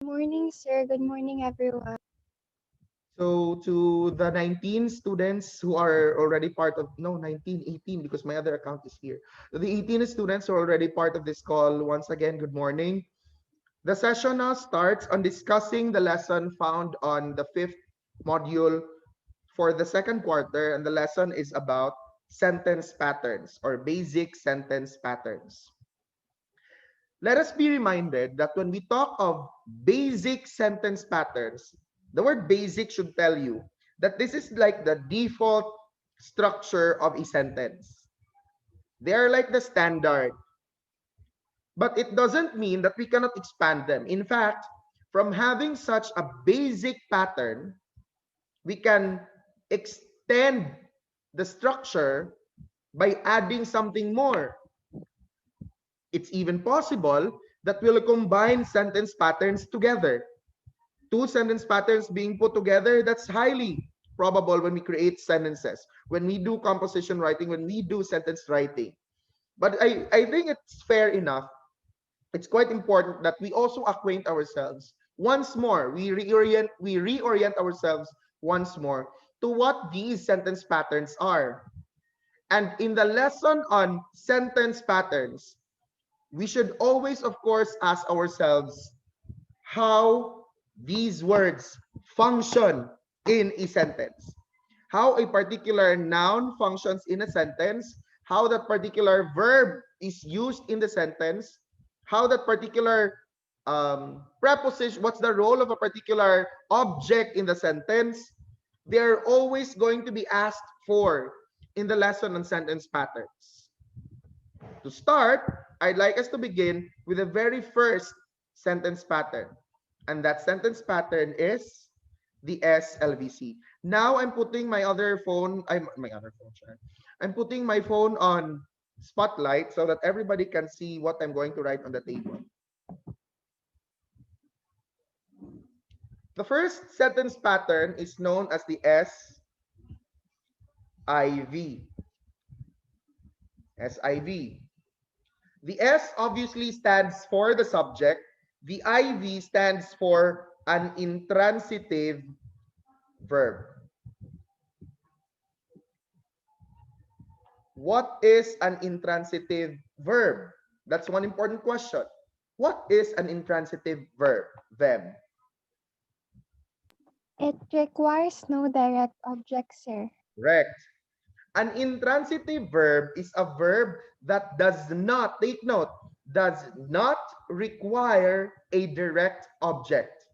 Good morning, sir. Good morning, everyone. So to the 19 students who are already part of, no, 19, 18, because my other account is here. So the 18 students who are already part of this call, once again, good morning. The session now starts on discussing the lesson found on the fifth module for the second quarter, and the lesson is about sentence patterns or basic sentence patterns. Let us be reminded that when we talk of basic sentence patterns, the word basic should tell you that this is like the default structure of a sentence. They are like the standard, but it doesn't mean that we cannot expand them. In fact, from having such a basic pattern, we can extend the structure by adding something more. It's even possible that we'll combine sentence patterns together. Two sentence patterns being put together, that's highly probable when we create sentences, when we do composition writing, when we do sentence writing. But I think it's fair enough. It's quite important that we also acquaint ourselves once more. We reorient ourselves once more to what these sentence patterns are. And in the lesson on sentence patterns, we should always, of course, ask ourselves how these words function in a sentence. How a particular noun functions in a sentence, how that particular verb is used in the sentence, how that particular preposition, what's the role of a particular object in the sentence. They're always going to be asked for in the lesson on sentence patterns. To start, I'd like us to begin with the very first sentence pattern. And that sentence pattern is the SLVC. Now I'm putting my other phone, I'm putting my phone on spotlight so that everybody can see what I'm going to write on the table. The first sentence pattern is known as the SIV. SIV. The S obviously stands for the subject. The IV stands for an intransitive verb. What is an intransitive verb? That's one important question. What is an intransitive verb? Them. It requires no direct object, sir. Correct. An intransitive verb is a verb that does not, take note, does not require a direct object.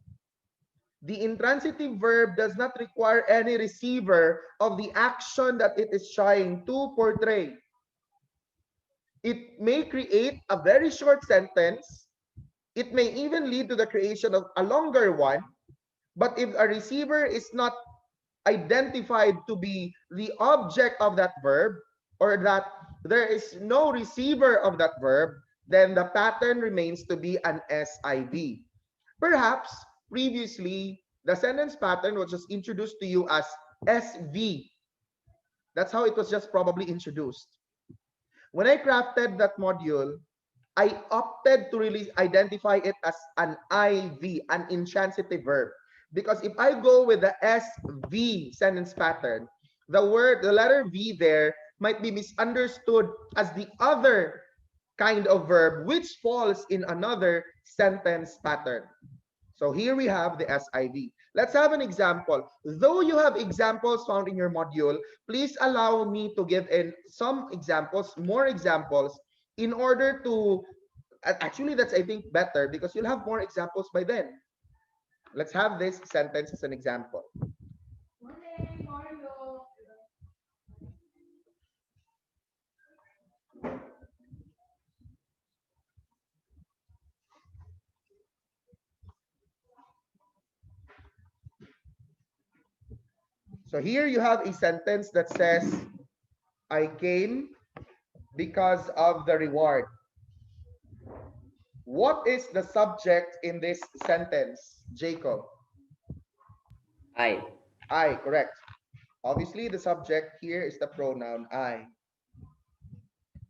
The intransitive verb does not require any receiver of the action that it is trying to portray. It may create a very short sentence. It may even lead to the creation of a longer one. But if a receiver is not identified to be the object of that verb, or that there is no receiver of that verb, then the pattern remains to be an SIV. Perhaps previously the sentence pattern was just introduced to you as SV. That's how it was just probably introduced. When I crafted that module, I opted to really identify it as an IV, an intransitive verb. Because if I go with the SV sentence pattern, the letter V there might be misunderstood as the other kind of verb which falls in another sentence pattern. So here we have the SIV. Let's have an example. Though you have examples found in your module, please allow me to give in some examples, more examples, in order to, actually that's I think better because you'll have more examples by then. Let's have this sentence as an example. So here you have a sentence that says, I came because of the reward. What is the subject in this sentence, Jacob? I. I, correct. Obviously, the subject here is the pronoun I.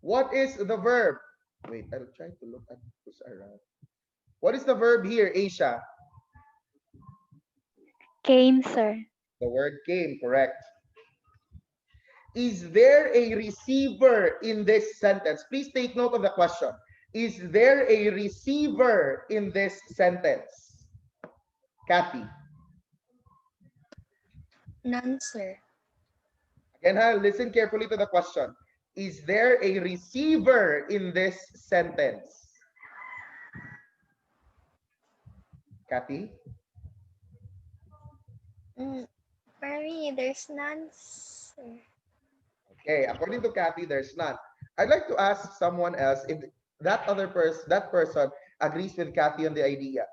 What is the verb? Wait, I'll try to look at this around. What is the verb here, Aisha? Came, sir. The word came, correct. Is there a receiver in this sentence? Please take note of the question. Is there a receiver in this sentence? Kathy. None, sir. Again, listen carefully to the question. Is there a receiver in this sentence? Kathy? For me, there's none, sir. Okay, according to Kathy, there's none. I'd like to ask someone else if that person agrees with Kathy on the idea.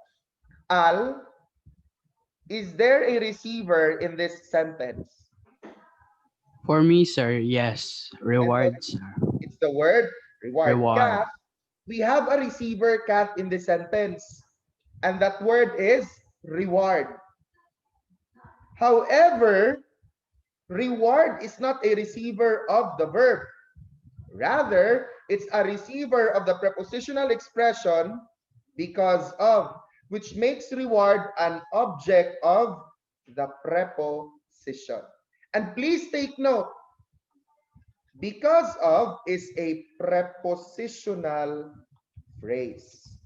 Al, is there a receiver in this sentence? For me, sir, yes. And what Reward, sir. it's the word reward. Reward. Kath, we have a receiver, Kath, in this sentence. And that word is reward. However, reward is not a receiver of the verb. Rather, it's a receiver of the prepositional expression because of, which makes reward an object of the preposition. And please take note, because of is a prepositional phrase.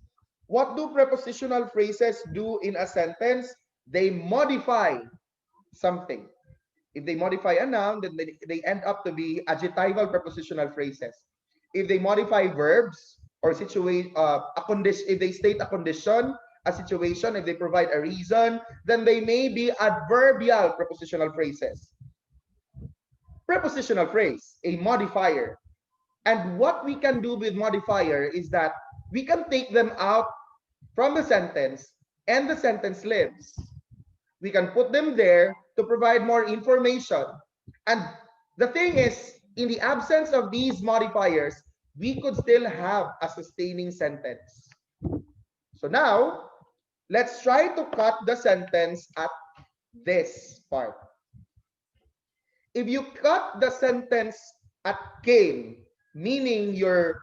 What do prepositional phrases do in a sentence? They modify something. If they modify a noun, then they end up to be adjectival prepositional phrases. If they modify verbs or situate a condition, if they state a condition, a situation, if they provide a reason, then they may be adverbial prepositional phrases. Prepositional phrase, a modifier. And what we can do with modifier is that we can take them out from the sentence and the sentence lives. We can put them there to provide more information. And the thing is, in the absence of these modifiers, we could still have a sustaining sentence. So now, let's try to cut the sentence at this part. If you cut the sentence at came, meaning your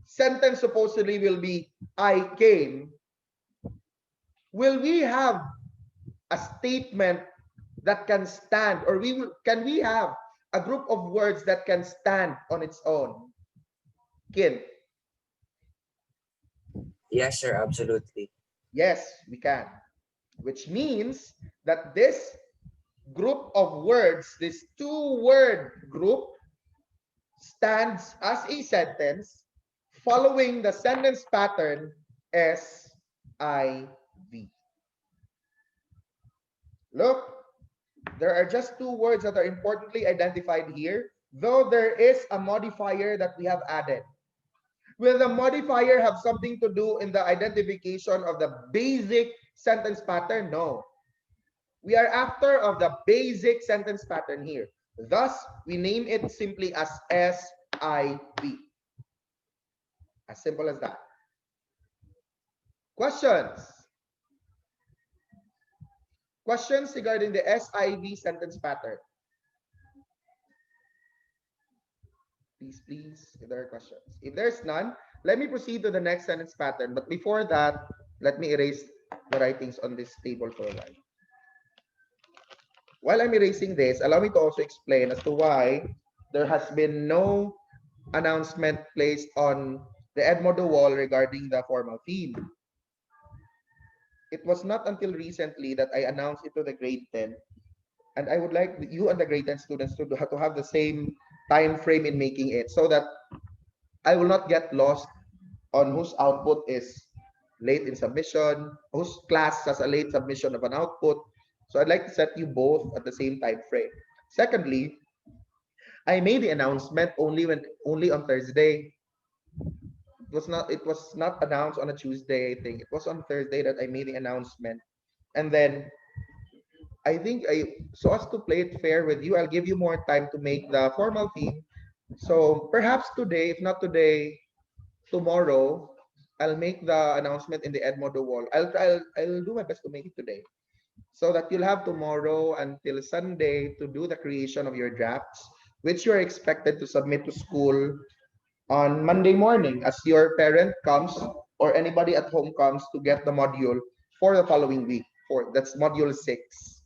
sentence supposedly will be I came, will we have a statement that can stand, or can we have a group of words that can stand on its own? Kin? Yes, sir, absolutely. Yes, we can. Which means that this group of words, this two-word group, stands as a sentence following the sentence pattern SIV. Look, there are just two words that are importantly identified here, though there is a modifier that we have added. Will the modifier have something to do in the identification of the basic sentence pattern? No. We are after of the basic sentence pattern here. Thus, we name it simply as SIV. As simple as that. Questions? Questions regarding the SIV sentence pattern? Please, if there are questions. If there's none, let me proceed to the next sentence pattern. But before that, let me erase the writings on this table for a while. While I'm erasing this, allow me to also explain as to why there has been no announcement placed on the Edmodo wall regarding the formal theme. It was not until recently that I announced it to the grade 10, and I would like you and the grade 10 students to have the same time frame in making it, so that I will not get lost on whose output is late in submission, whose class has a late submission of an output. So I'd like to set you both at the same time frame. Secondly, I made the announcement only on Thursday. It was not announced on a Tuesday, I think. It was on Thursday that I made the announcement. And then I think so as to play it fair with you, I'll give you more time to make the formal theme. So perhaps today, if not today, tomorrow, I'll make the announcement in the Edmodo wall. I'll do my best to make it today, so that you'll have tomorrow until Sunday to do the creation of your drafts, which you're expected to submit to school on Monday morning as your parent comes or anybody at home comes to get the module for the following week. That's module 6.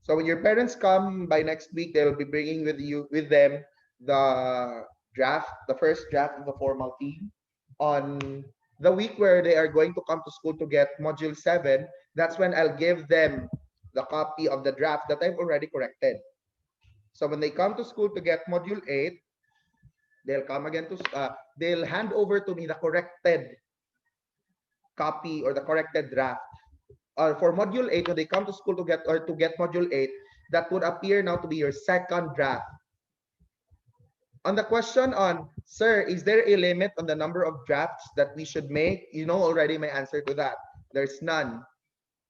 So when your parents come by next week, they'll be bringing with them the draft, the first draft of the formal theme. On the week where they are going to come to school to get module 7, that's when I'll give them the copy of the draft that I've already corrected. So when they come to school to get module 8, they'll come again to they'll hand over to me the corrected copy or the corrected draft. For module 8, when they come to school to get module 8, that would appear now to be your second draft. On the question on, sir, is there a limit on the number of drafts that we should make? You know already my answer to that. There's none.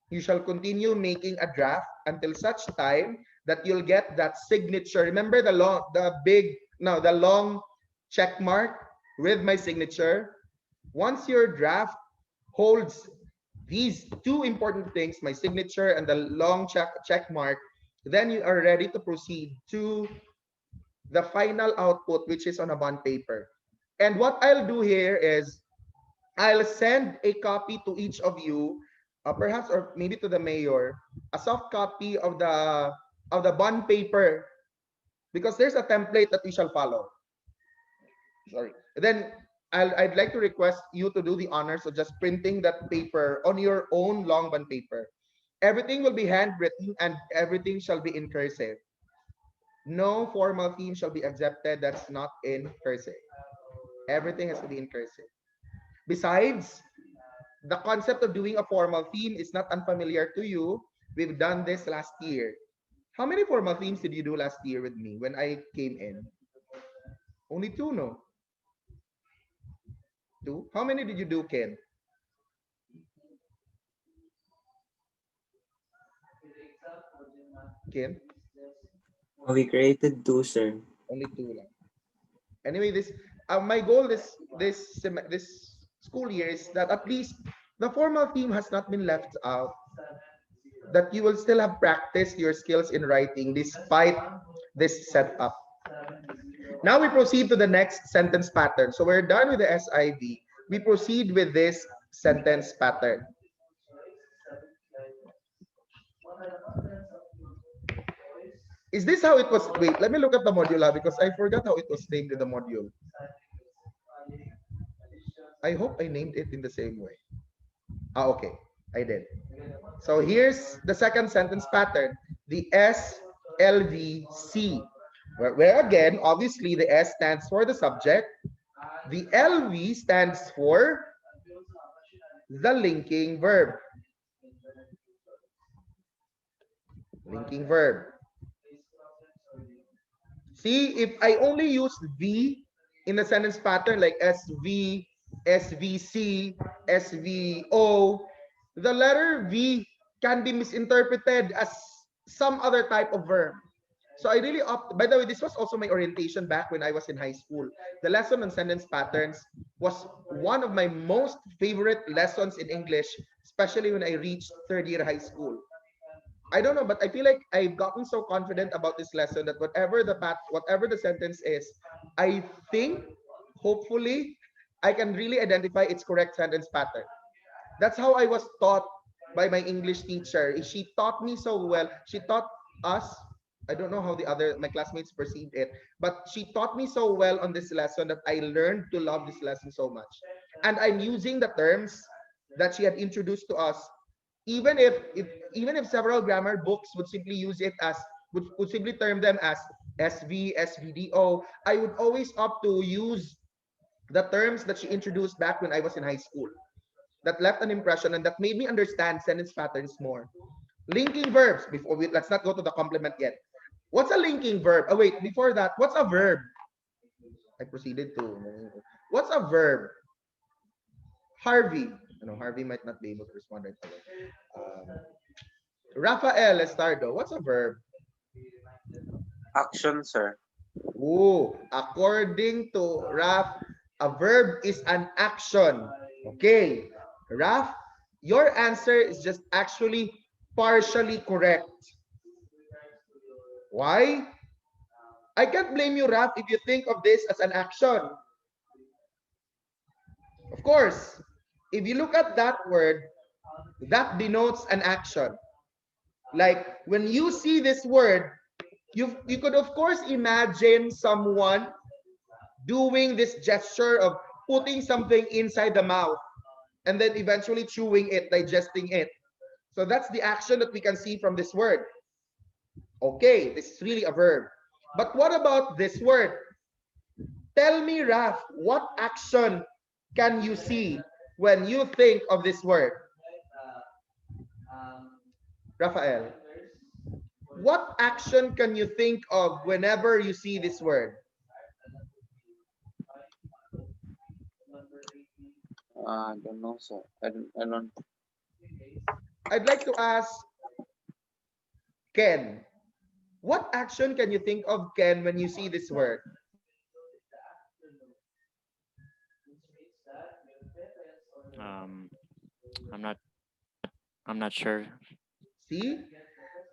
You shall continue making a draft until such time that you'll get that signature. Remember the long check mark with my signature? Once your draft holds these two important things, my signature and the long check mark, then you are ready to proceed to the final output, which is on a bond paper. And what I'll do here is I'll send a copy to each of you, perhaps or maybe to the mayor, a soft copy of the bond paper, because there's a template that we shall follow. Sorry. Then I'd like to request you to do the honors of just printing that paper on your own long bond paper. Everything will be handwritten and everything shall be in cursive. No formal theme shall be accepted that's not in cursive. Everything has to be in cursive. Besides, the concept of doing a formal theme is not unfamiliar to you. We've done this last year. How many formal themes did you do last year with me when I came in? Only two, no? Two? How many did you do, Ken? Ken? We created two, sir. Only two lang. Anyway, this my goal this school year is that at least the formal theme has not been left out. That you will still have practiced your skills in writing despite this setup. Now we proceed to the next sentence pattern. So we're done with the SIV. We proceed with this sentence pattern. Is this how it was? Wait, let me look at the module because I forgot how it was named in the module. I hope I named it in the same way. Okay, I did. So here's the second sentence pattern, the SLVC, where again, obviously the S stands for the subject. The LV stands for the linking verb. Linking verb. See, if I only use V in the sentence pattern like SV, SVC, SVO, the letter V can be misinterpreted as some other type of verb. So I really by the way, this was also my orientation back when I was in high school. The lesson on sentence patterns was one of my most favorite lessons in English, especially when I reached third year high school. I don't know, but I feel like I've gotten so confident about this lesson that whatever the sentence is, I think hopefully I can really identify its correct sentence pattern. That's how I was taught by my English teacher. She taught me so well. She taught us. I don't know how my classmates perceived it, but she taught me so well on this lesson that I learned to love this lesson so much. And I'm using the terms that she had introduced to us, even if several grammar books would simply use it as would simply term them as SV, SVDO. I would always opt to use the terms that she introduced back when I was in high school. That left an impression and that made me understand sentence patterns more. Linking verbs. Let's not go to the complement yet. What's a linking verb? Oh wait, before that, what's a verb? I proceeded to. What's a verb? Harvey. Harvey might not be able to respond right away. Rafael Estardo, what's a verb? Action, sir. Oh, according to Raf, a verb is an action. Okay. Raf, your answer is just actually partially correct. Why? I can't blame you, Raf, if you think of this as an action. Of course, if you look at that word, that denotes an action. Like when you see this word, you could of course imagine someone doing this gesture of putting something inside the mouth and then eventually chewing it, digesting it. So that's the action that we can see from this word. Okay, this is really a verb. But what about this word? Tell me, Raf, what action can you see when you think of this word? Rafael, what action can you think of whenever you see this word? I don't know, sir. I don't. I'd like to ask Ken. What action can you think of, Ken, when you see this word? Um, I'm not. I'm not sure. See?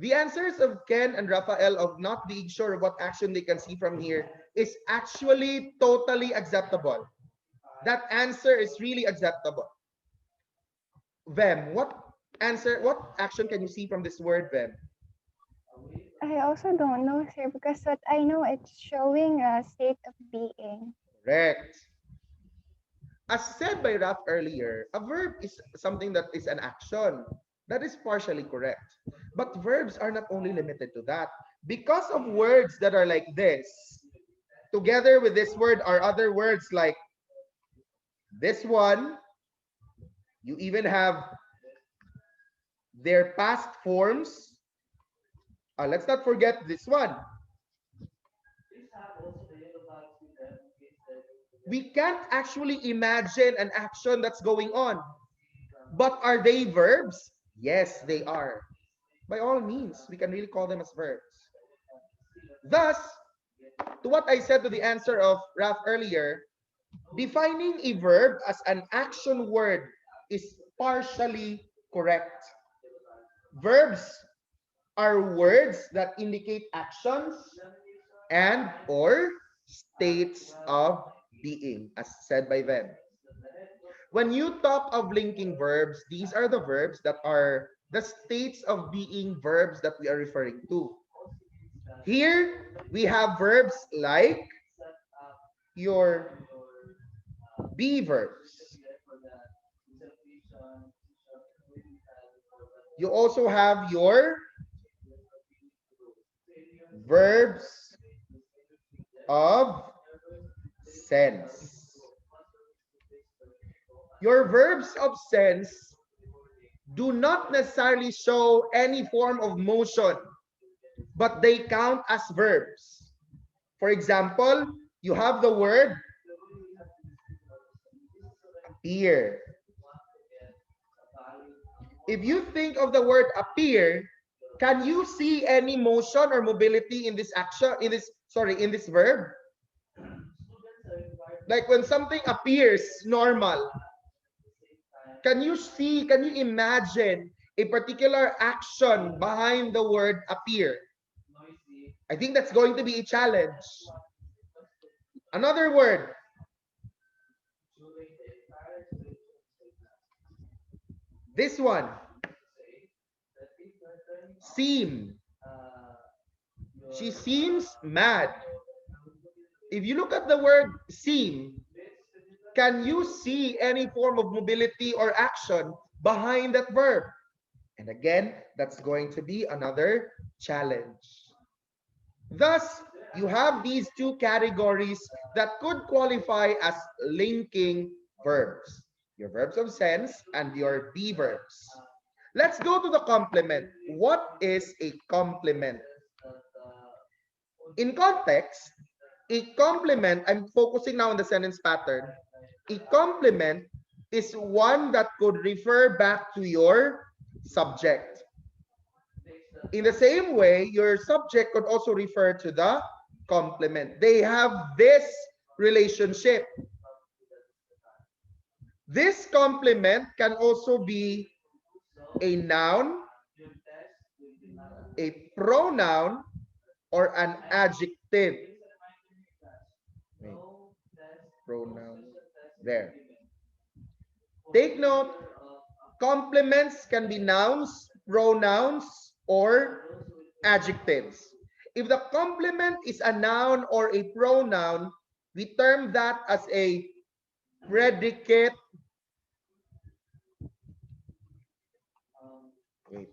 The answers of Ken and Rafael of not being sure of what action they can see from here is actually totally acceptable. That answer is really acceptable. Vem, what action can you see from this word, Vem? I also don't know, sir, because what I know, it's showing a state of being. Correct. As said by Raf earlier, a verb is something that is an action. That is partially correct. But verbs are not only limited to that. Because of words that are like this, together with this word are other words like this one. You even have their past forms. Let's not forget this one. We can't actually imagine an action that's going on. But are they verbs? Yes, they are. By all means, we can really call them as verbs. Thus, to what I said to the answer of Raf earlier, defining a verb as an action word is partially correct. Verbs are words that indicate actions and or states of being, as said by them. When you talk of linking verbs, these are the verbs that are the states of being verbs that we are referring to. Here, we have verbs like your be verbs. You also have your verbs of sense. Your verbs of sense do not necessarily show any form of motion, but they count as verbs. For example, you have the word appear. If you think of the word appear, can you see any motion or mobility in this action, in this verb? Like when something appears normal, can you imagine a particular action behind the word appear? I think that's going to be a challenge. Another word. This one. Seem. She seems mad. If you look at the word seem, can you see any form of mobility or action behind that verb? And again, that's going to be another challenge. Thus, you have these two categories that could qualify as linking verbs. Your verbs of sense and your be verbs. Let's go to the complement. What is a complement? In context, a complement, I'm focusing now on the sentence pattern. A complement is one that could refer back to your subject. In the same way, your subject could also refer to the complement. They have this relationship. This complement can also be a noun, a pronoun, or an adjective. Wait. Pronoun. There. Take note, complements can be nouns, pronouns, or adjectives. If the complement is a noun or a pronoun, we term that as a predicate. Wait.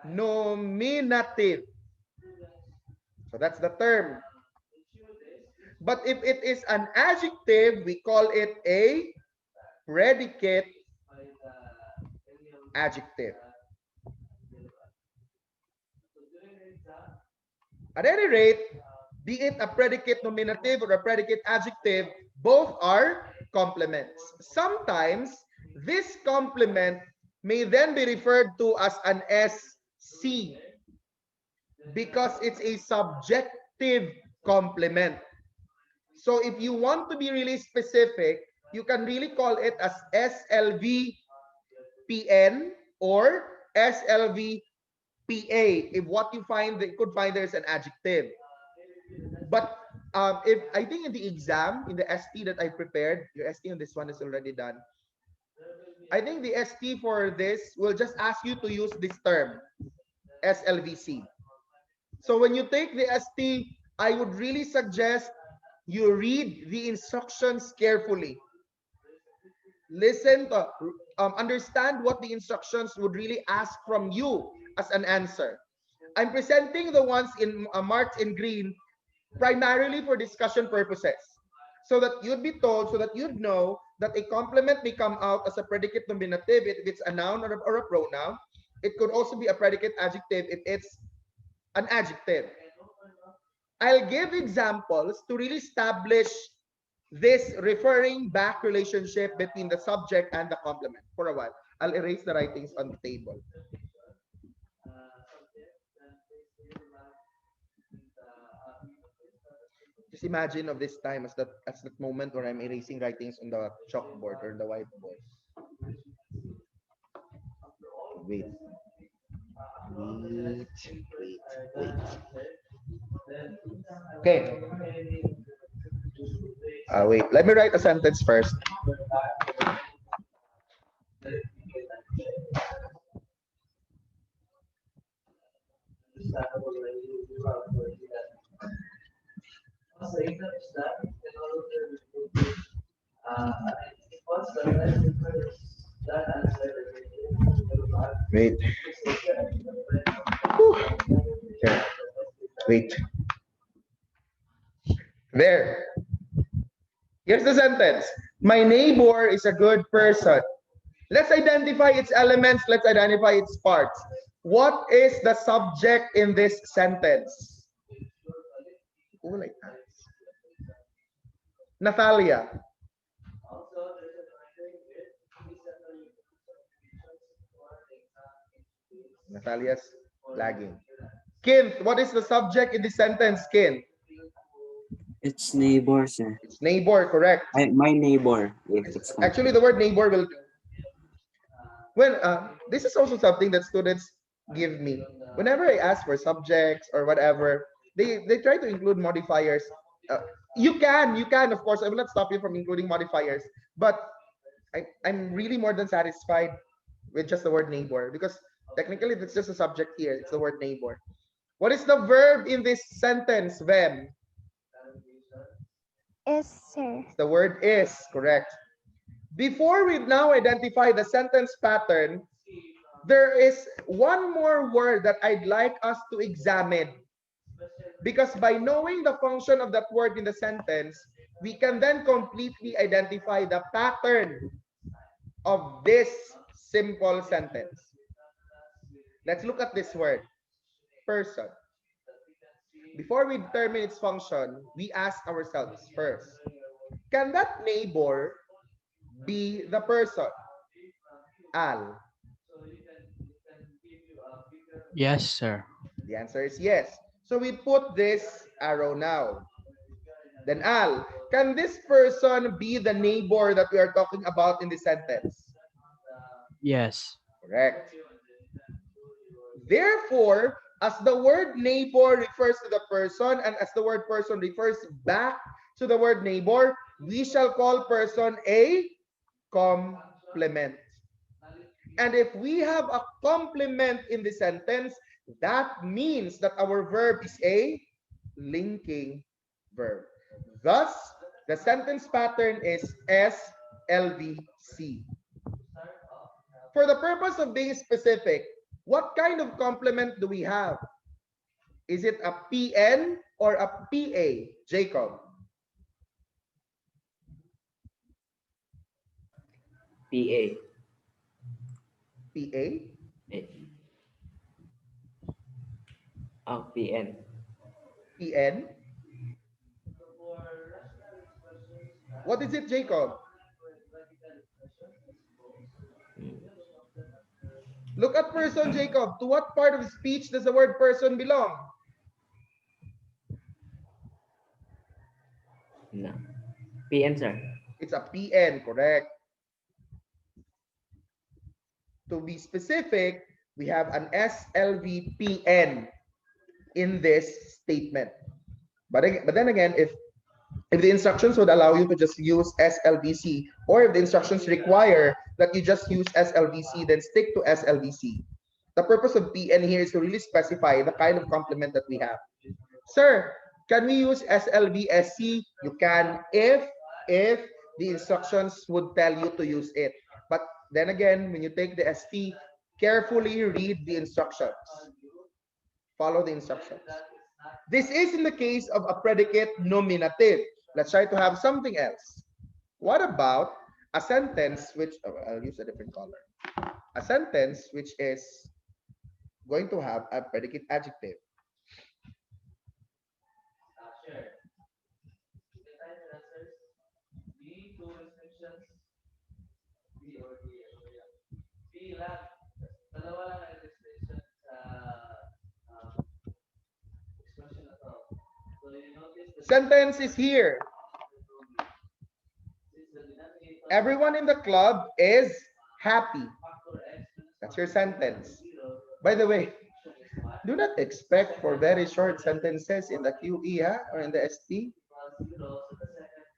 Nominative. So that's the term. But if it is an adjective, we call it a predicate adjective. At any rate, be it a predicate nominative or a predicate adjective, both are complements. Sometimes this complement may then be referred to as an SC because it's a subjective complement. So if you want to be really specific, you can really call it as SLVPN or SLVPA if what you could find there is an adjective. But if I think in the exam, in the ST that I prepared, your ST on this one is already done. I think the ST for this will just ask you to use this term, SLVC. So when you take the ST, I would really suggest you read the instructions carefully. Listen to, understand what the instructions would really ask from you as an answer. I'm presenting the ones in marked in green primarily for discussion purposes, so that you'd be told, so that you'd know that a complement may come out as a predicate nominative if it's a noun or a pronoun. It could also be a predicate adjective if it's an adjective. I'll give examples to really establish this referring back relationship between the subject and the complement. For a while, I'll erase the writings on the table. Just imagine of this time as that moment where I'm erasing writings on the chalkboard or the whiteboard. Wait. Okay. Wait. Let me write a sentence first. Wait. Okay. Wait. There. Here's the sentence. My neighbor is a good person. Let's identify its elements. Let's identify its parts. What is the subject in this sentence? Oh, like that. Natalia. Natalia's lagging. Kint, what is the subject in this sentence, Kint? It's neighbor, sir. It's neighbor, correct. My neighbor. If it's Actually, the word neighbor will do. Well, this is also something that students give me. Whenever I ask for subjects or whatever, they try to include modifiers. You can, of course, I will not stop you from including modifiers. But I'm really more than satisfied with just the word neighbor because technically it's just a subject here. It's the word neighbor. What is the verb in this sentence, Vem? Is, sir. The word is, correct. Before we now identify the sentence pattern, there is one more word that I'd like us to examine. Because by knowing the function of that word in the sentence, we can then completely identify the pattern of this simple sentence. Let's look at this word, person. Before we determine its function, we ask ourselves first, can that neighbor be the person? Al. Yes, sir. The answer is yes. So we put this arrow now. Then Al, can this person be the neighbor that we are talking about in the sentence? Yes. Correct. Therefore, as the word neighbor refers to the person and as the word person refers back to the word neighbor, we shall call person a complement. And if we have a complement in the sentence, that means that our verb is a linking verb. Thus, the sentence pattern is SLVC. For the purpose of being specific, what kind of complement do we have? Is it a PN or a PA, Jacob? PA. PA? Eh. Oh, PN. PN? What is it, Jacob? Look at person, Jacob. To what part of speech does the word person belong? No. PN, sir. It's a PN, correct. To be specific, we have an SLVPN in this statement. But then again, if the instructions would allow you to just use SLVC, or if the instructions require that you just use SLVC, then stick to SLVC. The purpose of PN here is to really specify the kind of complement that we have. Sir, can we use SLVSC? You can if the instructions would tell you to use it. But then again, when you take the ST, carefully read the instructions. Follow the instructions. This is in the case of a predicate nominative. Let's try to have something else. What about a sentence which, I'll use a different color. A sentence which is going to have a predicate adjective. Sentence is here. Everyone in the club is happy. That's your sentence. By the way, do not expect for very short sentences in the QE or in the ST.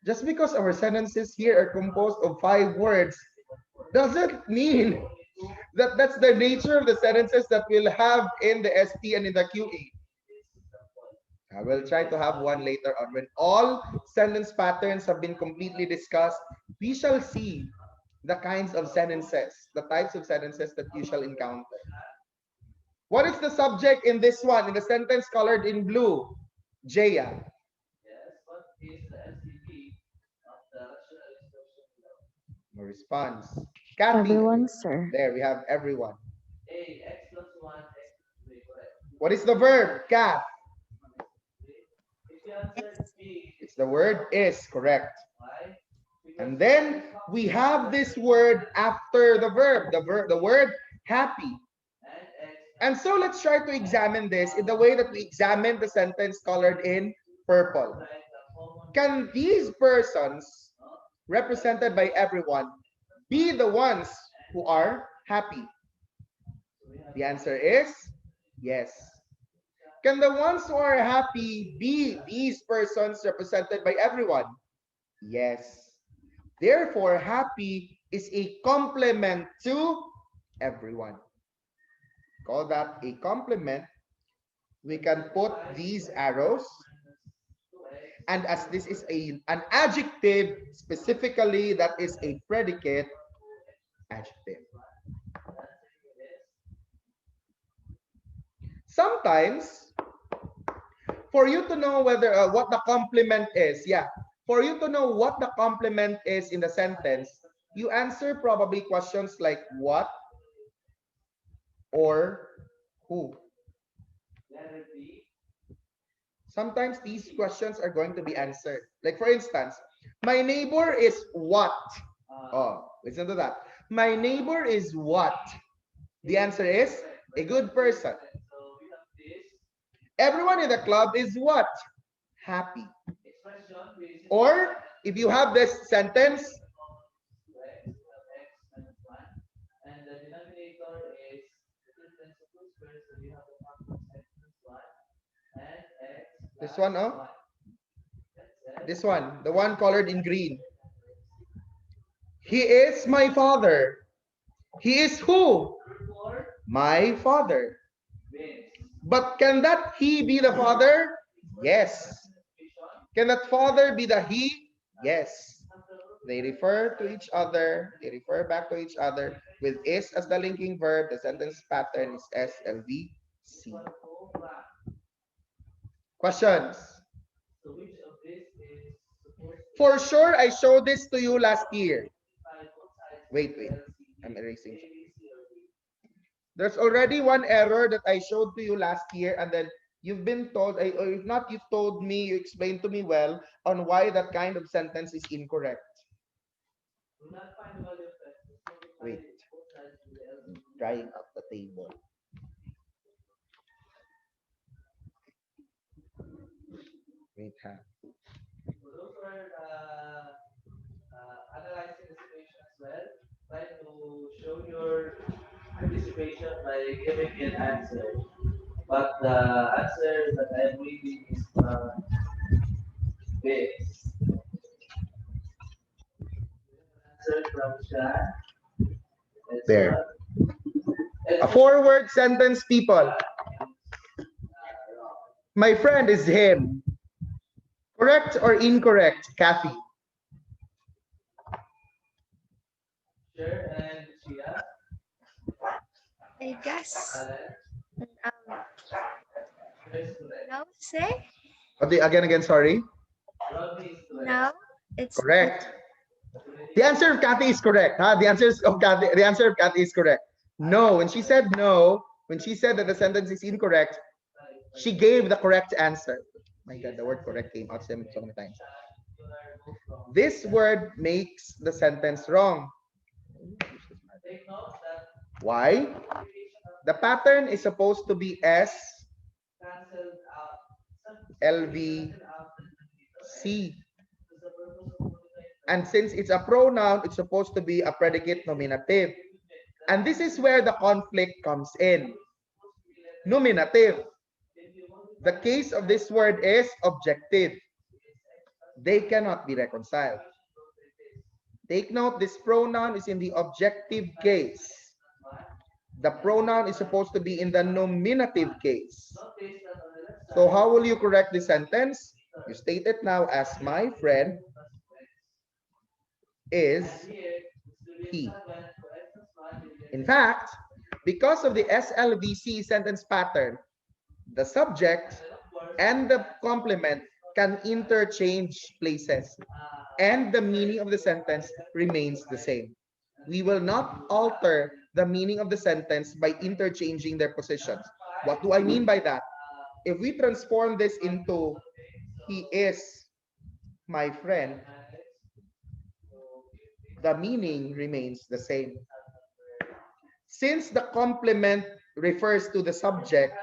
Just because our sentences here are composed of 5 words doesn't mean that that's the nature of the sentences that we'll have in the ST and in the QE. I will try to have one later on. When all sentence patterns have been completely discussed, we shall see the kinds of sentences, the types of sentences that you shall encounter. What is the subject in this one, in the sentence colored in blue? Jaya. No response. Kathy. Everyone, sir. There, we have everyone. What is the verb? Kath. It's the word is, correct. And then we have this word after the verb, the word happy. And so let's try to examine this in the way that we examine the sentence colored in purple. Can these persons, represented by everyone, be the ones who are happy? The answer is yes. Can the ones who are happy be these persons represented by everyone? Yes. Therefore, happy is a complement to everyone. Call that a complement. We can put these arrows. And as this is an adjective, specifically, that is a predicate adjective. Sometimes, for you to know whether what the complement is, for you to know what the complement is in the sentence, you answer probably questions like what or who. Sometimes these questions are going to be answered. Like for instance, my neighbor is what? Oh, listen to that. My neighbor is what? The answer is a good person. Everyone in the club is what? Happy. Or if you have this sentence, this one, oh? This one, the one colored in green. He is my father. He is who? My father. But can that he be the father? Yes. Can that father be the he? Yes. They refer to each other. They refer back to each other with is as the linking verb. The sentence pattern is SLVC. Questions? For sure, I showed this to you last year. Wait. I'm erasing. There's already one error that I showed to you last year, and then you've been told, or if not, you've told me, you explained to me well on why that kind of sentence is incorrect. Wait. Drying up the table. Wait, ha. Analyzing the situation as well. Try to show your participation by giving an answer. But the answer that I'm reading is this. Answer from Sean. There. A four-word sentence, people. My friend is him. Correct or incorrect, Kathy? Sure, and Chia. I guess. Um, Yes, correct. no, say? Again, sorry. Rodney is correct. No, it's Correct. The answer of Kathy is correct. Huh? The answer of Kathy is correct. No, when she said no, when she said that the sentence is incorrect, she gave the correct answer. My God, the word correct came out so many times. This word makes the sentence wrong. Why? The pattern is supposed to be S, LV, C. And since it's a pronoun, it's supposed to be a predicate nominative. And this is where the conflict comes in. Nominative. The case of this word is objective. They cannot be reconciled. Take note, this pronoun is in the objective case. The pronoun is supposed to be in the nominative case. So how will you correct the sentence? You state it now as my friend is he. In fact, because of the SLVC sentence pattern, the subject and the complement can interchange places, and the meaning of the sentence remains the same. We will not alter the meaning of the sentence by interchanging their positions. What do I mean by that? If we transform this into he is my friend, the meaning remains the same. Since the complement refers to the subject,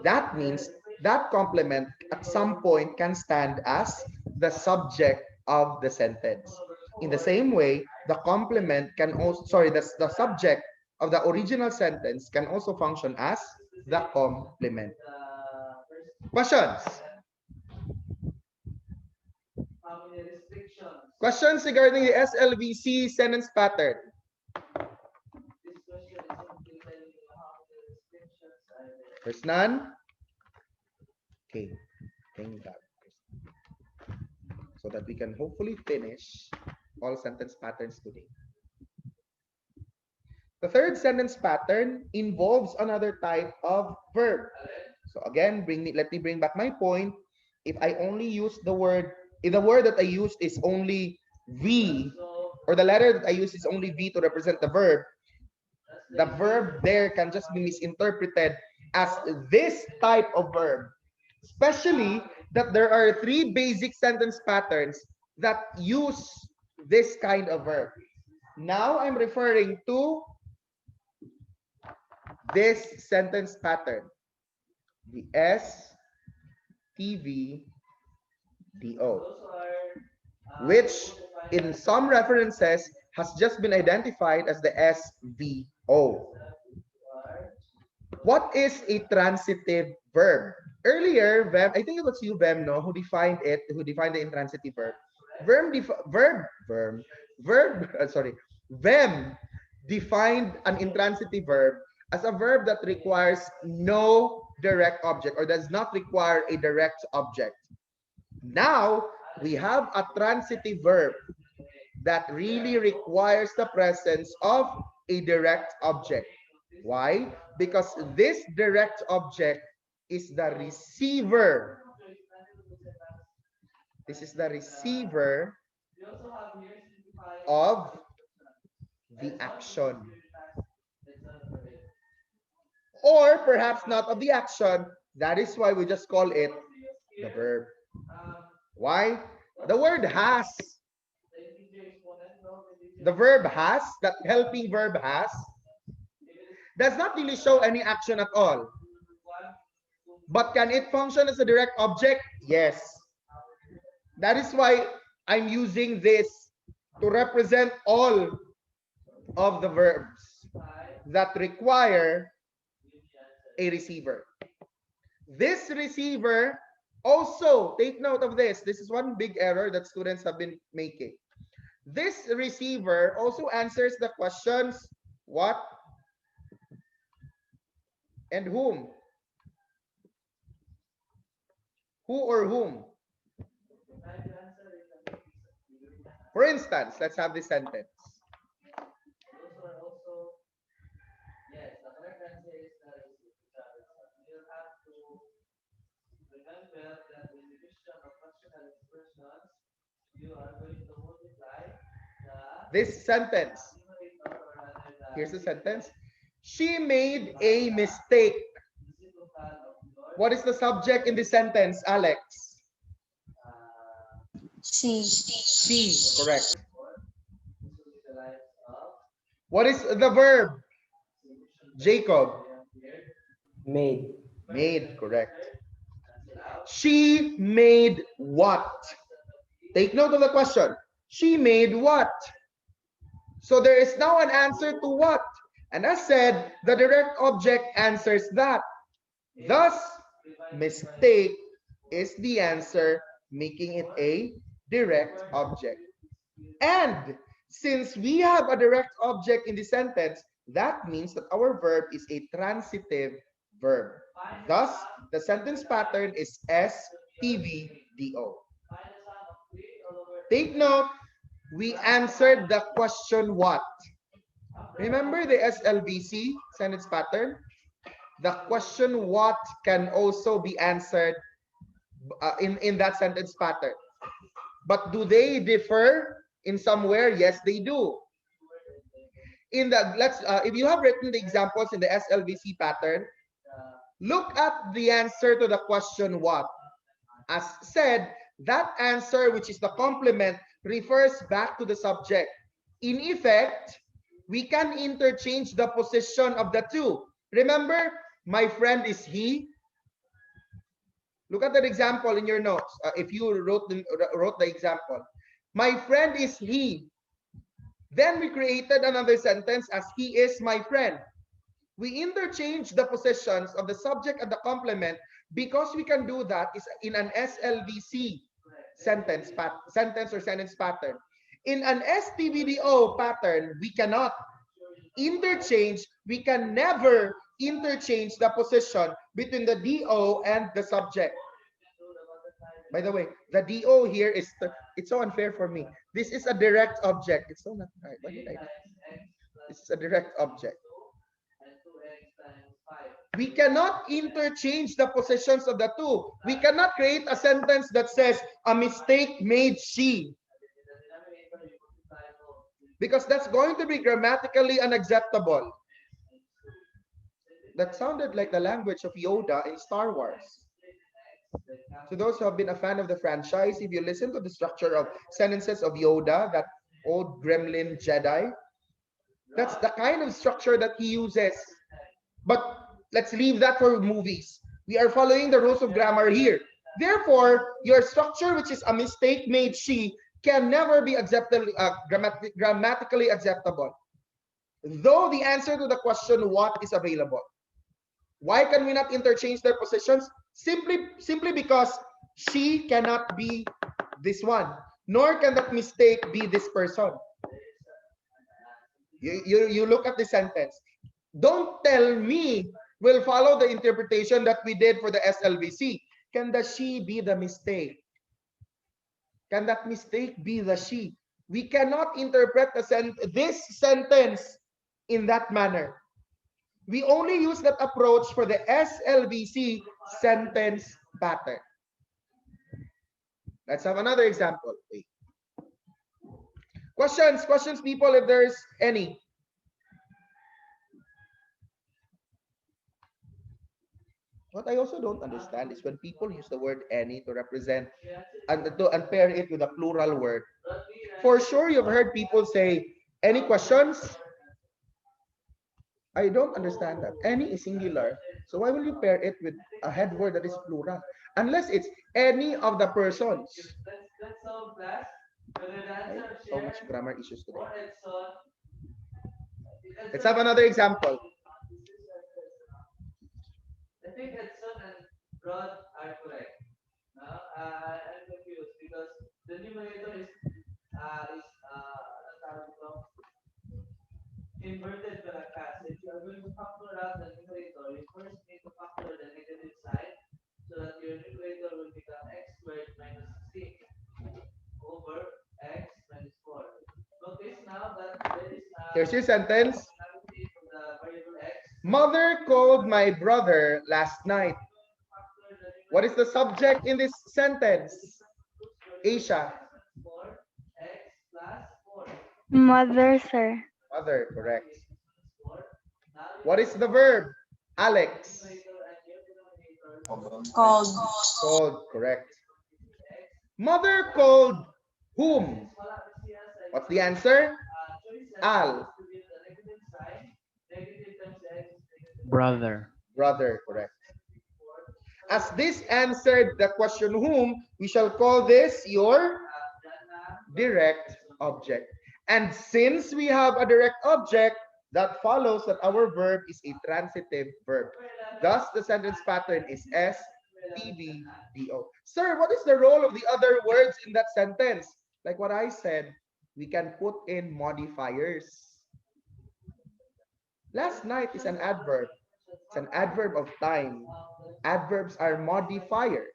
that means that complement at some point can stand as the subject of the sentence. In the same way, the complement can also, the subject of the original sentence can also function as the complement. Questions? Questions regarding the SLVC sentence pattern? There's none? Okay, thank God. So that we can hopefully finish all sentence patterns today. The third sentence pattern involves another type of verb. So again, let me bring back my point. If I only use the word, if the word that I used is only V, or the letter that I use is only V to represent the verb there can just be misinterpreted as this type of verb. Especially that there are three basic sentence patterns that use this kind of verb. Now I'm referring to this sentence pattern, the STVDO, which in some references has just been identified as the SVO. What is a transitive verb? Earlier, Vem, I think it was you, Vem, no, who defined the intransitive verb. Vem defined an intransitive verb as a verb that requires no direct object or does not require a direct object. Now, we have a transitive verb that really requires the presence of a direct object. Why? Because this direct object is the receiver. This is the receiver of the action. Or perhaps not of the action. That is why we just call it the verb. Why? The word has. The verb has, that helping verb has, does not really show any action at all. But can it function as a direct object? Yes. That is why I'm using this to represent all of the verbs that require a receiver. This receiver also, take note of this. This is one big error that students have been making. This receiver also answers the questions what and whom. Who or whom? For instance, let's have this sentence. Yes, the correct answer is you have to remember that the division of fractional expressions, you are going to multiply This sentence. Here's the sentence. She made a mistake. What is the subject in this sentence, Alex? She, correct. What is the verb? Jacob. Made. Made, correct. She made what? Take note of the question. She made what? So there is now an answer to what? And as said, the direct object answers that. Thus, mistake is the answer, making it a direct object. And since we have a direct object in the sentence, that means that our verb is a transitive verb. Thus, the sentence pattern is STVDO. Take note, we answered the question what? Remember the SLVC sentence pattern? The question what can also be answered in that sentence pattern. But do they differ in somewhere? Yes, they do. In the if you have written the examples in the SLVC pattern, look at the answer to the question what. As said, that answer, which is the complement, refers back to the subject. In effect, we can interchange the position of the two. Remember, my friend is he. Look at that example in your notes. If you wrote the example, my friend is he. Then we created another sentence as he is my friend. We interchange the positions of the subject and the complement because we can do that is in an SLVC sentence or sentence pattern. In an STVDO pattern, we cannot interchange. We can never interchange the position between the DO and the subject. By the way, the DO here is it's so unfair for me. This is a direct object. It's so not right. Why did I? This is a direct object. We cannot interchange the positions of the two. We cannot create a sentence that says a mistake made she, because that's going to be grammatically unacceptable. That sounded like the language of Yoda in Star Wars. To those who have been a fan of the franchise, if you listen to the structure of sentences of Yoda, that old gremlin Jedi, that's the kind of structure that he uses. But let's leave that for movies. We are following the rules of grammar here. Therefore, your structure, which is a mistake made she, can never be grammatically acceptable. Though the answer to the question what is available. Why can we not interchange their positions? Simply because she cannot be this one, nor can that mistake be this person. You look at the sentence. Don't tell me we'll follow the interpretation that we did for the SLVC. Can the she be the mistake? Can that mistake be the she? We cannot interpret this sentence in that manner. We only use that approach for the SLVC sentence pattern. Let's have another example. Wait. Questions, people, if there's any. What I also don't understand is when people use the word any to represent and pair it with a plural word. For sure, you've heard people say, any questions? I don't understand that. Any is singular. So why will you pair it with a head word that is plural? Unless it's any of the persons. Right? So much grammar issues today. Let's have another example. I think Edson and Rod are correct. No, I'm confused because the numerator is inverted parakas. If you are going to factor out the numerator, you first need to factor the negative side so that your numerator will become x squared minus 16 over x minus 4. Notice now that there is Here's your sentence. from the variable x. Mother called my brother last night. What is the subject in this sentence? Asia. Mother, sir. Mother, correct. What is the verb? Alex. Called. Called, correct. Mother called whom? What's the answer? Al. Brother. Brother, correct. As this answered the question whom, we shall call this your direct object. And since we have a direct object, that follows that our verb is a transitive verb. Thus, the sentence pattern is S, T, V, D, O. Sir, what is the role of the other words in that sentence? Like what I said, we can put in modifiers. Last night is an adverb. It's an adverb of time. Adverbs are modifiers.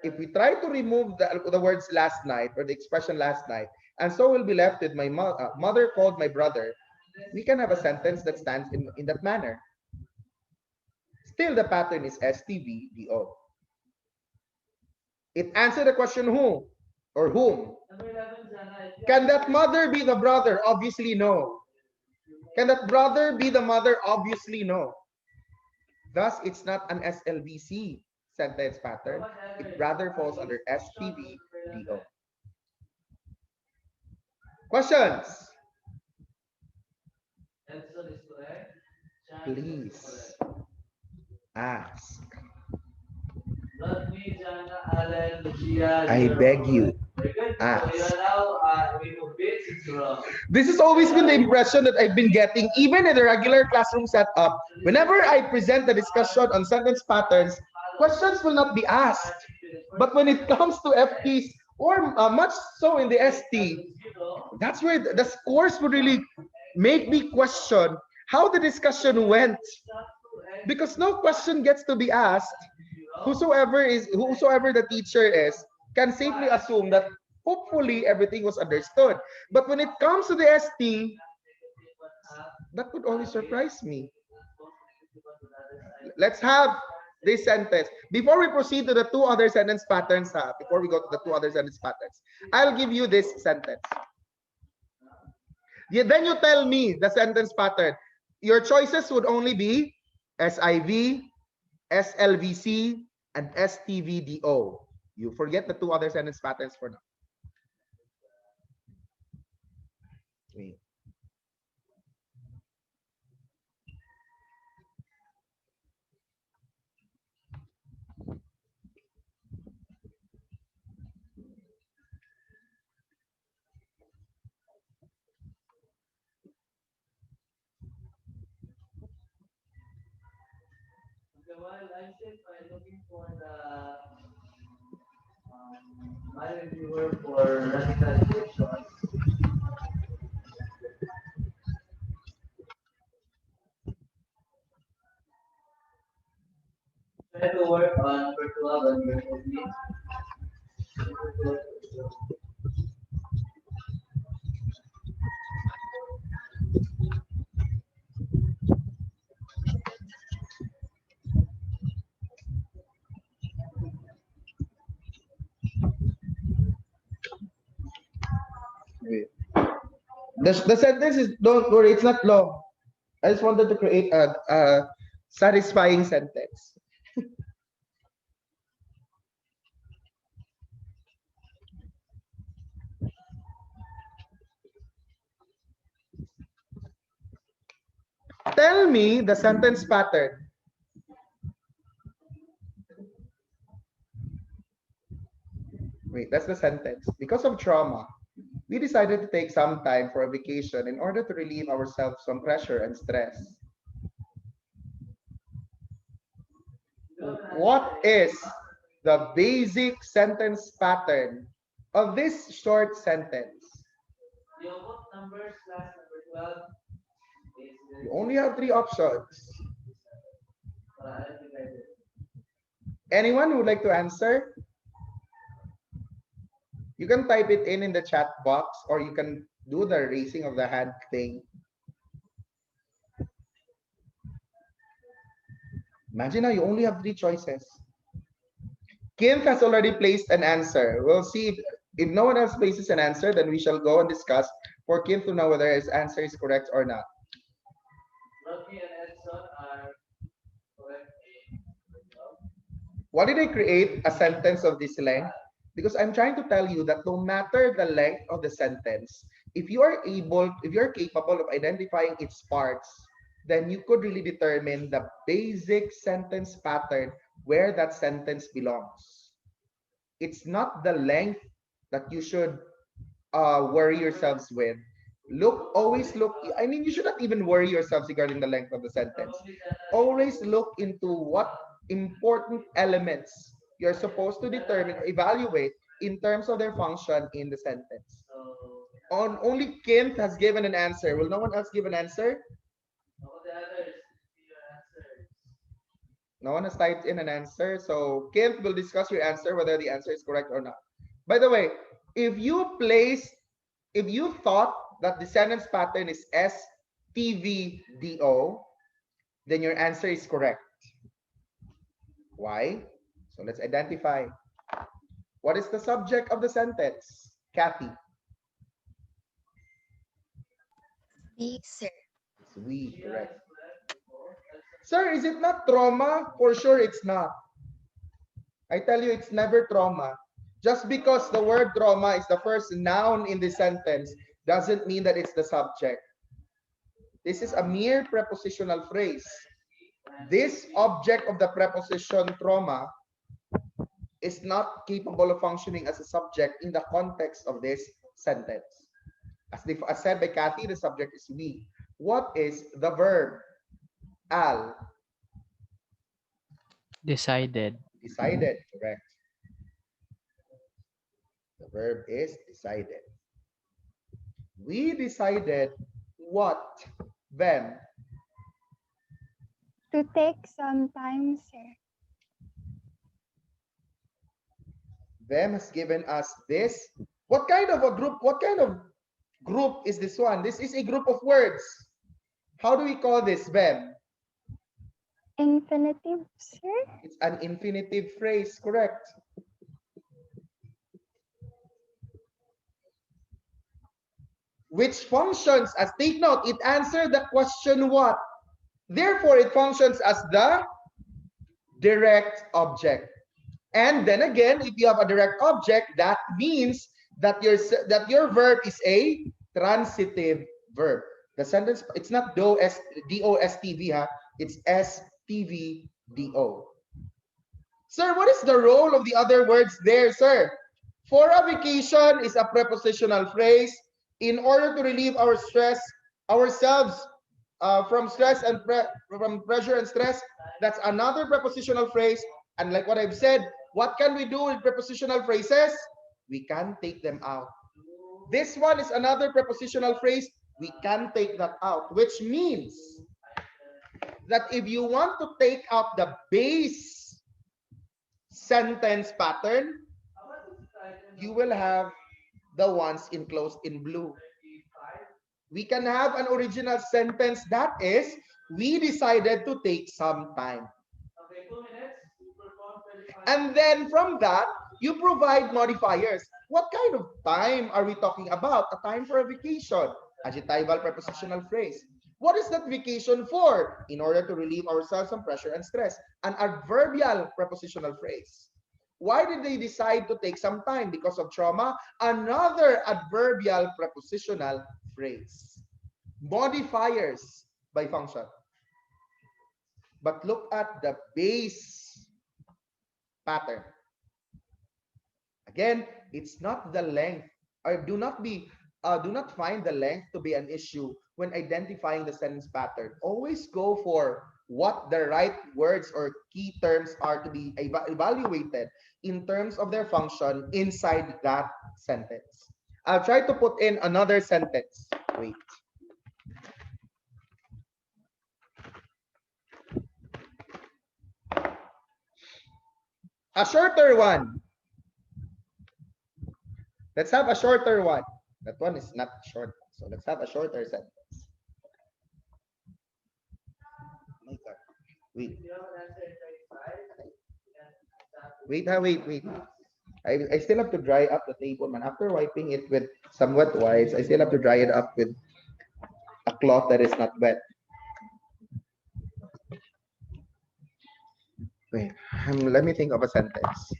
If we try to remove the words last night or the expression last night, and so we'll be left with my mother called my brother, we can have a sentence that stands in that manner. Still, the pattern is STVDO. It answered the question who or whom. Can that mother be the brother? Obviously, no. Can that brother be the mother? Obviously, no. Thus, it's not an SLVC sentence pattern. It rather falls under STVDO. Questions? Please ask. I beg you. Ask. This has always been the impression that I've been getting, even in the regular classroom setup. Whenever I present the discussion on sentence patterns, questions will not be asked. But when it comes to FTs, or much so in the ST, that's where the scores would really make me question how the discussion went. Because no question gets to be asked. Whosoever the teacher is can safely assume that hopefully everything was understood. But when it comes to the ST, that would only surprise me. Let's have this sentence. Before we proceed to the two other sentence patterns, before we go to the two other sentence patterns, I'll give you this sentence. Then you tell me the sentence pattern. Your choices would only be SIV, SLVC, and STVDO. You forget the two other sentence patterns for now. Wait. While I sit by looking for the my reviewer for running translation, work on virtual and virtually. Wait. The sentence is, don't worry, it's not long. I just wanted to create a satisfying sentence. Tell me the sentence pattern. Wait, that's the sentence. Because of trauma, we decided to take some time for a vacation in order to relieve ourselves from pressure and stress. What is the basic sentence pattern of this short sentence? Yung book numbers class number 12 is You only have 3 options. Anyone who would like to answer? You can type it in the chat box, or you can do the raising of the hand thing. Imagine now you only have 3 choices. Kim has already placed an answer. We'll see if no one else places an answer, then we shall go and discuss for Kim to know whether his answer is correct or not. Rocky and Edson are correct in Why did I create a sentence of this length? Because I'm trying to tell you that no matter the length of the sentence, if you're capable of identifying its parts, then you could really determine the basic sentence pattern where that sentence belongs. It's not the length that you should worry yourselves with. Always look, I mean, you should not even worry yourselves regarding the length of the sentence. Always look into what important elements you're supposed to determine or evaluate in terms of their function in the sentence. Only Kim has given an answer. Will no one else give an answer? all the others, your answers. No one has typed in an answer. So Kim will discuss your answer, whether the answer is correct or not. By the way, if you thought that the sentence pattern is STVDO, then your answer is correct. Why? So let's identify. What is the subject of the sentence? Kathy. We, sir. It's we, correct. Sir, is it not trauma? For sure it's not. I tell you, it's never trauma. Just because the word trauma is the first noun in the sentence doesn't mean that it's the subject. This is a mere prepositional phrase. This object of the preposition trauma is not capable of functioning as a subject in the context of this sentence. As said by Kathy, the subject is we. What is the verb? Al. Decided. Decided, correct. The verb is decided. We decided what? When? To take some time, sir. Them has given us this. What kind of a group? What kind of group is this one? This is a group of words. How do we call this, them? Infinitive, sir. It's an infinitive phrase, correct? Which functions as, take note, it answered the question what? Therefore, it functions as the direct object. And then again, if you have a direct object, that means that your verb is a transitive verb. The sentence, it's not D-O-S-T-V, it's S-T-V-D-O. Sir, what is the role of the other words there, sir? For a vacation is a prepositional phrase in order to relieve ourselves from stress and from pressure and stress. That's another prepositional phrase. And like what I've said, what can we do with prepositional phrases? We can take them out. This one is another prepositional phrase. We can take that out, which means that if you want to take out the base sentence pattern, you will have the ones enclosed in blue. We can have an original sentence that is, we decided to take some time. Okay, 2 minutes. And then from that, you provide modifiers. What kind of time are we talking about? A time for a vacation. Adjectival prepositional phrase. What is that vacation for? In order to relieve ourselves from pressure and stress. An adverbial prepositional phrase. Why did they decide to take some time? Because of trauma. Another adverbial prepositional phrase. Modifiers by function. But look at the base pattern. Again, it's not the length, or do not find the length to be an issue when identifying the sentence pattern. Always go for what the right words or key terms are to be evaluated in terms of their function inside that sentence. I'll try to put in another sentence. Wait. A shorter one. Let's have a shorter one. That one is not short. So let's have a shorter sentence. My God. Wait. Wait. I still have to dry up the table, man. After wiping it with some wet wipes, I still have to dry it up with a cloth that is not wet. Wait, let me think of a sentence.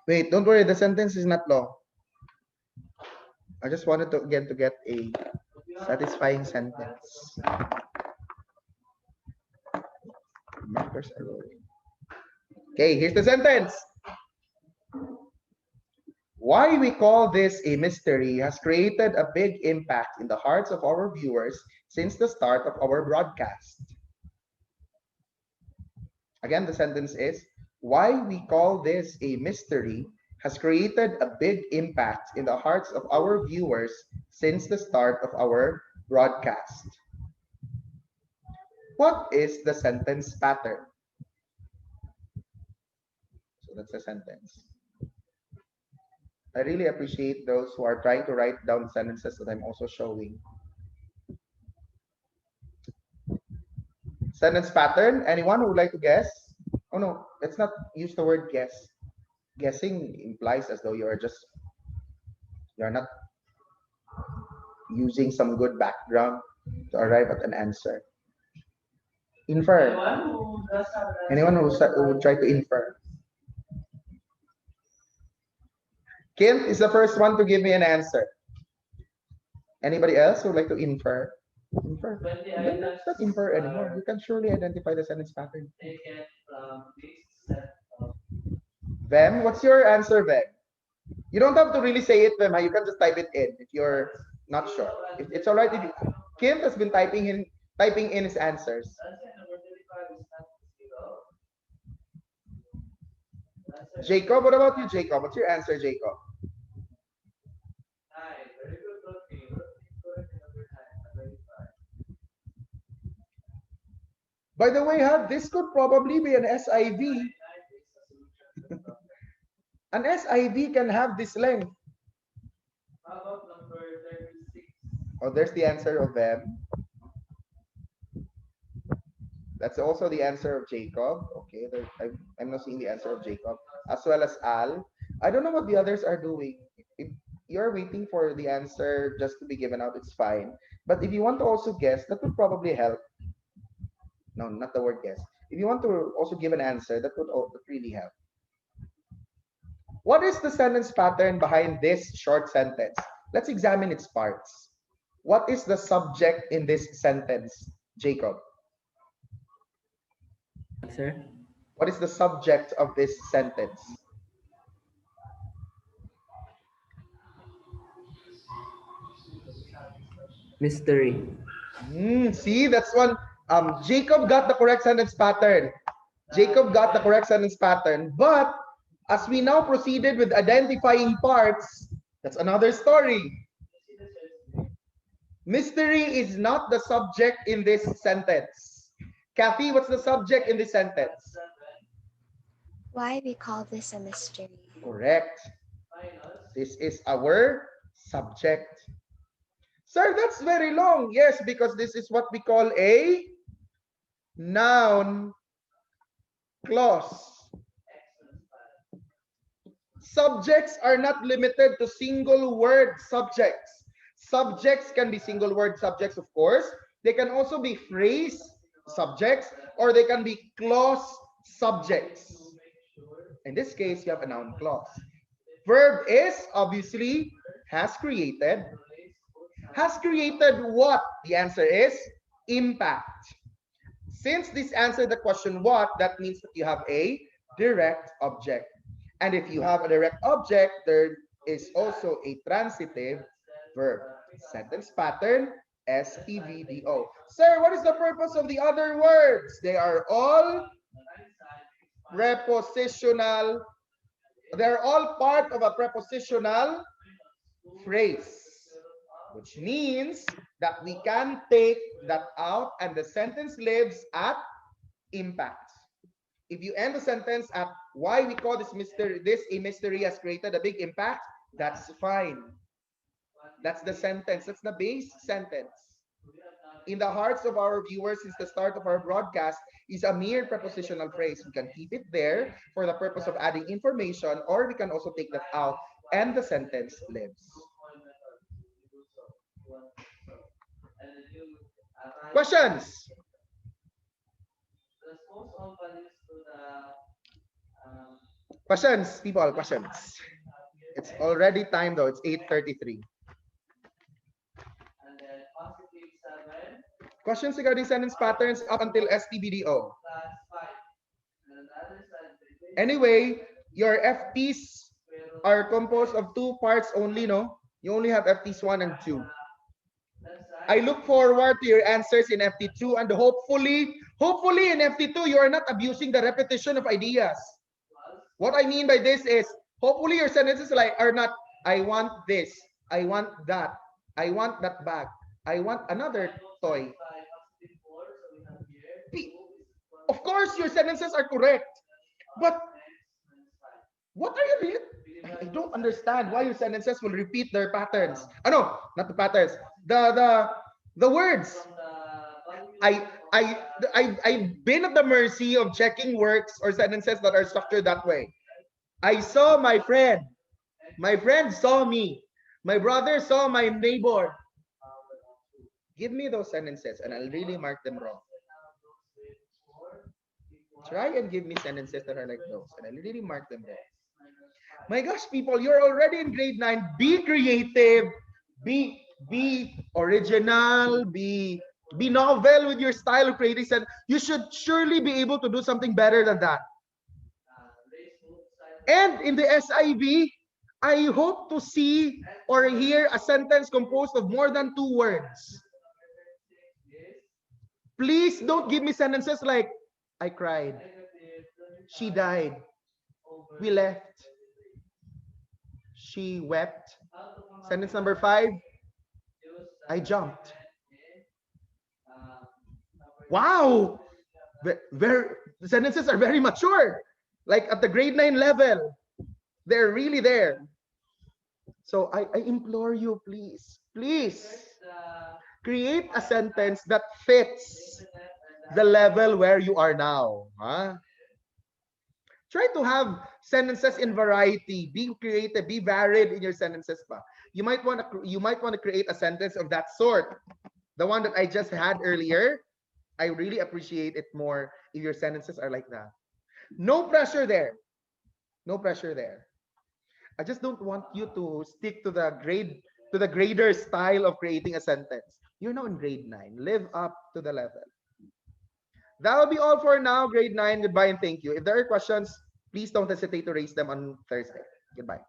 Wait, don't worry, the sentence is not long. I just wanted to get a satisfying sentence. Markers are rolling. Okay, here's the sentence. Why we call this a mystery has created a big impact in the hearts of our viewers since the start of our broadcast. Again, the sentence is, why we call this a mystery has created a big impact in the hearts of our viewers since the start of our broadcast. What is the sentence pattern? So that's a sentence. I really appreciate those who are trying to write down sentences that I'm also showing. Sentence pattern. Anyone who would like to guess? Oh no, let's not use the word guess. Guessing implies as though you're not using some good background to arrive at an answer. Infer. Anyone who would try to infer? Kim is the first one to give me an answer. Anybody else who would like to infer? Infer. Let's not infer anymore. You can surely identify the sentence pattern. Vem, what's your answer, Vem? You don't have to really say it, Vem. You can just type it in if you're not sure. It's all right if you... Kim has been typing in his answers. Jacob, what about you, Jacob? What's your answer, Jacob? By the way, this could probably be an SIV. An SIV can have this length. How about number 36? Oh, there's the answer of them. That's also the answer of Jacob. Okay, I'm not seeing the answer of Jacob, as well as Al. I don't know what the others are doing. If you're waiting for the answer just to be given out, it's fine. But if you want to also guess, that would probably help. No, not the word guess. If you want to also give an answer, that really help. What is the sentence pattern behind this short sentence? Let's examine its parts. What is the subject in this sentence, Jacob? Sir? What is the subject of this sentence? Mystery. See, that's one. Jacob got the correct sentence pattern. Jacob got the correct sentence pattern. But as we now proceeded with identifying parts, that's another story. Mystery is not the subject in this sentence. Kathy, what's the subject in this sentence? Why we call this a mystery? Correct. This is our subject. Sir, that's very long. Yes, because this is what we call a noun clause. Subjects are not limited to single word subjects. Subjects can be single word subjects, of course. They can also be phrase subjects, or they can be clause subjects. In this case, you have a noun clause. Verb is obviously has created. Has created what? The answer is impact. Since this answered the question what, that means that you have a direct object. And if you have a direct object, there is also a transitive verb. Sentence pattern, STVDO. Sir, what is the purpose of the other words? They are all prepositional. They're all part of a prepositional phrase, which means that we can take that out and the sentence lives at impact. If you end the sentence at why we call this a mystery has created a big impact, that's fine. That's the sentence. That's the base sentence. In the hearts of our viewers since the start of our broadcast is a mere prepositional phrase. We can keep it there for the purpose of adding information, or we can also take that out and the sentence lives. Questions? Questions, people, questions. It's already time though, it's 8:33. Questions regarding sentence patterns up until STBDO. Anyway, your FTs are composed of two parts only, no? You only have FTs 1 and 2. I look forward to your answers in FT2 and hopefully in FT2 you are not abusing the repetition of ideas. What I mean by this is hopefully your sentences are not I want this, I want that, I want that bag, I want another toy. Of course your sentences are correct, but what are you doing? I don't understand why your sentences will repeat their patterns. No, not the patterns. The words. I've been at the mercy of checking works or sentences that are structured that way. I saw my friend. My friend saw me. My brother saw my neighbor. Give me those sentences and I'll really mark them wrong. Try and give me sentences that are like those and I'll really mark them wrong. My gosh, people, you're already in grade 9. Be creative. Be original. Be novel with your style of creating. You should surely be able to do something better than that. And in the SIV, I hope to see or hear a sentence composed of more than 2 words. Please don't give me sentences like, I cried. She died. We left. She wept. Sentence number 5, I jumped. Wow! The sentences are very mature. Like at the grade 9 level. They're really there. So I implore you, please, create a sentence that fits the level where you are now. Huh? Try to have sentences in variety. Be creative, be varied in your sentences pa. You might want to create a sentence of that sort. The one that I just had earlier, I really appreciate it more if your sentences are like that. No pressure there. No pressure there. I just don't want you to stick to the grader style of creating a sentence. You're now in grade 9. Live up to the level. That'll be all for now, grade 9. Goodbye and thank you. If there are questions, please don't hesitate to raise them on Thursday. Goodbye.